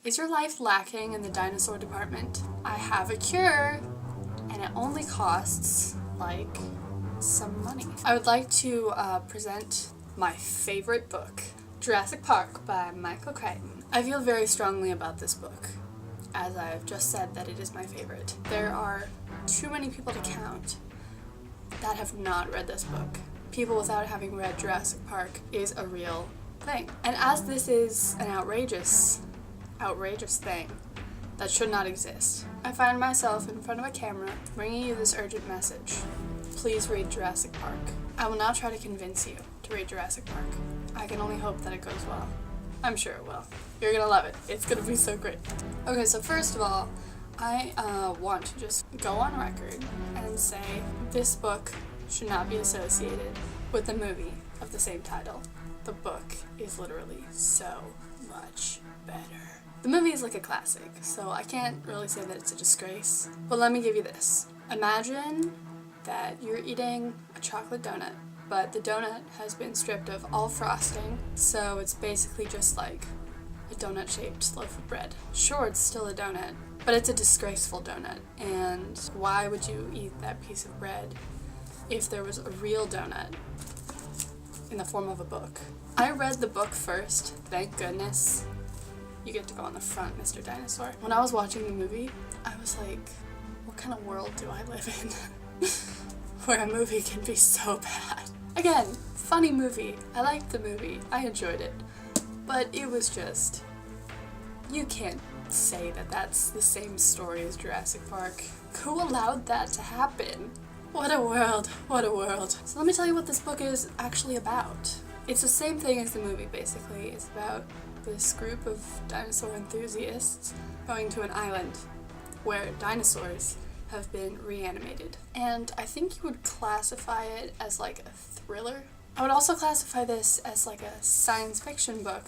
Is your life lacking in the dinosaur department? I have a cure, and it only costs, like, some money. I would like to present my favorite book, Jurassic Park by Michael Crichton. I feel very strongly about this book, as I've just said that it is my favorite. There are too many people to count that have not read this book. People without having read Jurassic Park is a real thing. And as this is an outrageous thing that should not exist, I find myself in front of a camera bringing you this urgent message. Please read Jurassic Park. I will not try to convince you to read Jurassic Park. I can only hope that it goes well. I'm sure it will. You're gonna love it. It's gonna be so great. Okay, so first of all, I want to just go on record and say this book should not be associated with the movie of the same title. The book is literally so much better. The movie is like a classic, so I can't really say that it's a disgrace, but let me give you this. Imagine that you're eating a chocolate donut, but the donut has been stripped of all frosting, so it's basically just like a donut-shaped loaf of bread. Sure, it's still a donut, but it's a disgraceful donut, and why would you eat that piece of bread if there was a real donut in the form of a book? I read the book first, thank goodness. You get to go on the front, Mr. Dinosaur. When I was watching the movie, I was like, what kind of world do I live in where a movie can be so bad? Again, funny movie. I liked the movie. I enjoyed it. But it was just, you can't say that that's the same story as Jurassic Park. Who allowed that to happen? What a world. What a world. So let me tell you what this book is actually about. It's the same thing as the movie, basically. It's about this group of dinosaur enthusiasts going to an island where dinosaurs have been reanimated. And I think you would classify it as like a thriller. I would also classify this as like a science fiction book.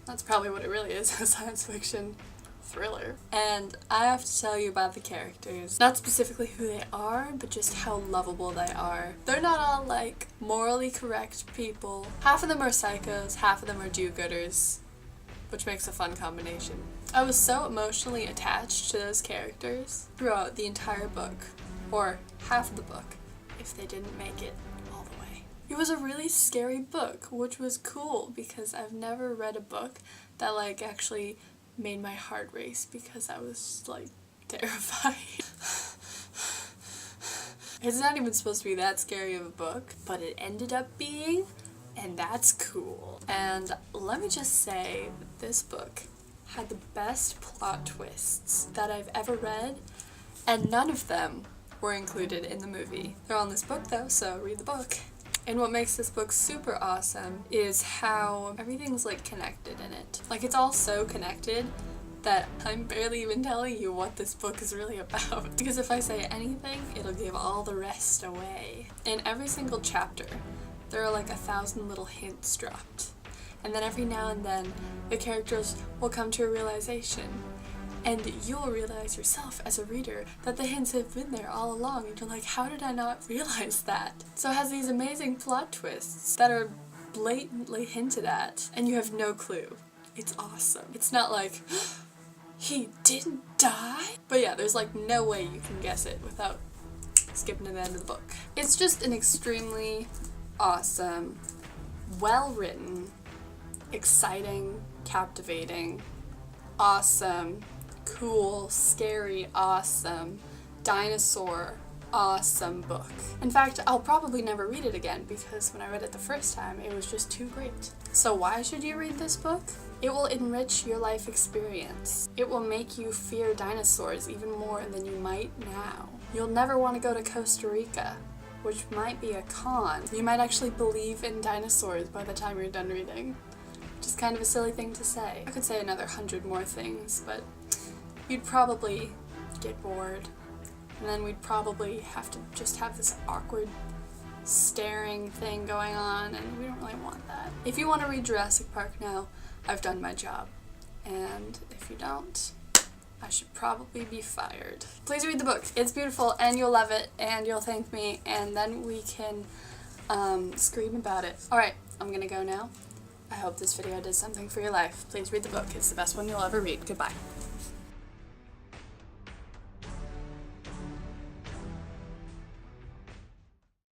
That's probably what it really is, a science fiction thriller. And I have to tell you about the characters. Not specifically who they are, but just how lovable they are. They're not all like morally correct people. Half of them are psychos, half of them are do-gooders, which makes a fun combination. I was so emotionally attached to those characters throughout the entire book, or half of the book, if they didn't make it all the way. It was a really scary book, which was cool because I've never read a book that like actually made my heart race because I was like terrified. It's not even supposed to be that scary of a book, but it ended up being, and that's cool. And let me just say, this book had the best plot twists that I've ever read, and none of them were included in the movie. They're on this book though, so read the book. And what makes this book super awesome is how everything's like connected in it. Like it's all so connected that I'm barely even telling you what this book is really about. Because if I say anything, it'll give all the rest away. In every single chapter, there are like 1,000 little hints dropped. And then every now and then, the characters will come to a realization. And you'll realize yourself as a reader that the hints have been there all along. And you're like, how did I not realize that? So it has these amazing plot twists that are blatantly hinted at, and you have no clue. It's awesome. It's not like, he didn't die? But yeah, there's like no way you can guess it without skipping to the end of the book. It's just an extremely awesome, well-written, exciting, captivating, awesome, cool, scary, awesome, dinosaur, awesome book. In fact, I'll probably never read it again because when I read it the first time, it was just too great. So why should you read this book? It will enrich your life experience. It will make you fear dinosaurs even more than you might now. You'll never want to go to Costa Rica, which might be a con. You might actually believe in dinosaurs by the time you're done reading. Which is kind of a silly thing to say. I could say another 100 more things, but you'd probably get bored. And then we'd probably have to just have this awkward staring thing going on, and we don't really want that. If you want to read Jurassic Park now, I've done my job. And if you don't, I should probably be fired. Please read the book. It's beautiful, and you'll love it, and you'll thank me, and then we can scream about it. Alright, I'm gonna go now. I hope this video did something for your life. Please read the book. It's the best one you'll ever read. Goodbye.